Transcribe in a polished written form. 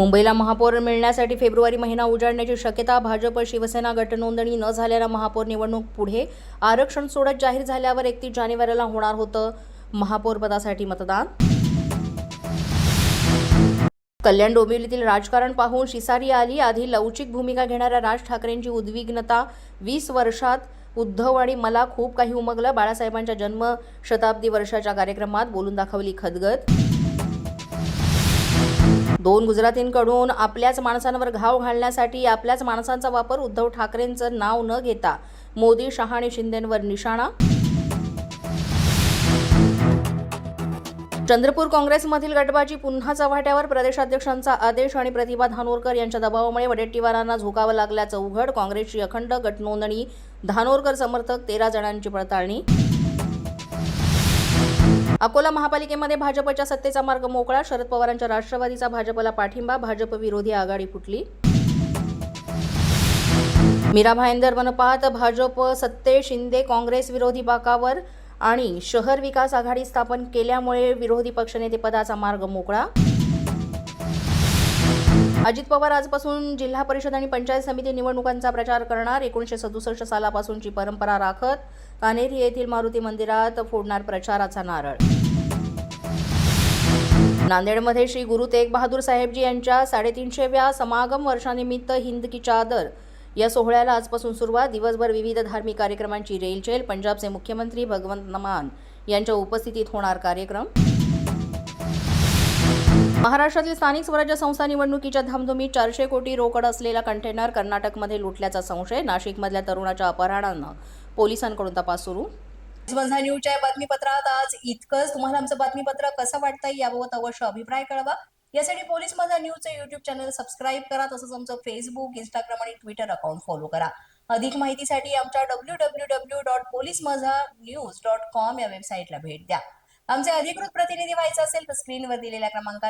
मुंबईला महापौर मिळण्यासाठी फेब्रुवारी महिना उजाडण्याची शक्यता. भाजप शिवसेना गटनोंदणी न झाल्यानं महापौर निवडणूक पुढे. आरक्षण सोडत जाहीर झाल्यावर 31 जानेवारीला होणार होतं महापौर पदासाठी मतदान. कल्याण डोंबिवलीतील राजकारण पाहून शिसारी आली. आधी लवचिक भूमिका घेणाऱ्या राज ठाकरेंची उद्विग्नता. 20 वर्षात उद्धव आणि मला खूप काही उमगलं. बाळासाहेबांच्या जन्मशताब्दी वर्षाच्या कार्यक्रमात बोलून दाखवली खदगत. 2 गुजरातींकडून आपल्याच माणसांवर घाव घालण्यासाठी आपल्याच माणसांचा वापर. उद्धव ठाकरेंचं नाव न घेता मोदी, शहा आणि शिंदेंवर निशाणा. चंद्रपूर काँग्रेसमधील गटबाजी पुन्हा चव्हाट्यावर. प्रदेशाध्यक्षांचा आदेश आणि प्रतिभा धानोरकर यांच्या दबावामुळे वडेट्टीवारांना झुकावं लागल्याचं उघड. काँग्रेसची अखंड गटनोंदणी. धानोरकर समर्थक 13 जणांची पडताळणी. अकोला महापालिकेमध्ये भाजपच्या सत्तेचा मार्ग मोकळा. शरद पवारांच्या राष्ट्रवादीचा भाजपला पाठिंबा. भाजप विरोधी आघाडी फुटली. मीरा भाईंदर मनपात भाजप सत्ते. शिंदे काँग्रेस विरोधी बाकावर आणि शहर विकास आघाडी स्थापन केल्यामुळे विरोधी पक्षनेते पदाचा मार्ग मोकळा. अजित पवार आजपासून जिल्हा परिषद आणि पंचायत समिती निवडणुकांचा प्रचार करणार. 1967 सालापासूनची परंपरा राखत कान्हेरी येथील मारुती मंदिरात फोडणार प्रचाराचा नारळ. नांदेडमध्ये श्री गुरु तेग बहादूर साहेबजी यांच्या 350व्या समागम वर्षानिमित्त हिंद की चादर या सोहळ्याला आजपासून सुरुवात. दिवसभर विविध धार्मिक कार्यक्रमांची रेलचेल. पंजाबचे मुख्यमंत्री भगवंत मान यांच्या उपस्थितीत होणार कार्यक्रम. महाराष्ट्रातील स्थानिक स्वराज्य संस्था निवडणुकीच्या धामधुमीत 400 कोटी रोकड असलेला कंटेनर कर्नाटकमध्ये लुटल्याचा संशय. नाशिकमधल्या तरुणाच्या अपहरणानं पोलिसांकडून तपास सुरू. माझा न्यूजच्या बातमीपत्रात आज इतकंच. तुम्हाला आमचं बातमीपत्र कसं वाटतंय याबाबत अवश्य अभिप्राय कळवा. यासाठी पोलीस माझा न्यूजचं यूट्यूब चॅनल सबस्क्राईब करा. तसंच आमचं फेसबुक, इंस्टाग्राम आणि ट्विटर अकाउंट फॉलो करा. अधिक माहितीसाठी आमच्या www.policemazhanews.com या वेबसाईटला भेट द्या. आमचे अधिकृत प्रतिनिधी व्हायचं असेल तर स्क्रीनवर दिलेल्या क्रमांकावर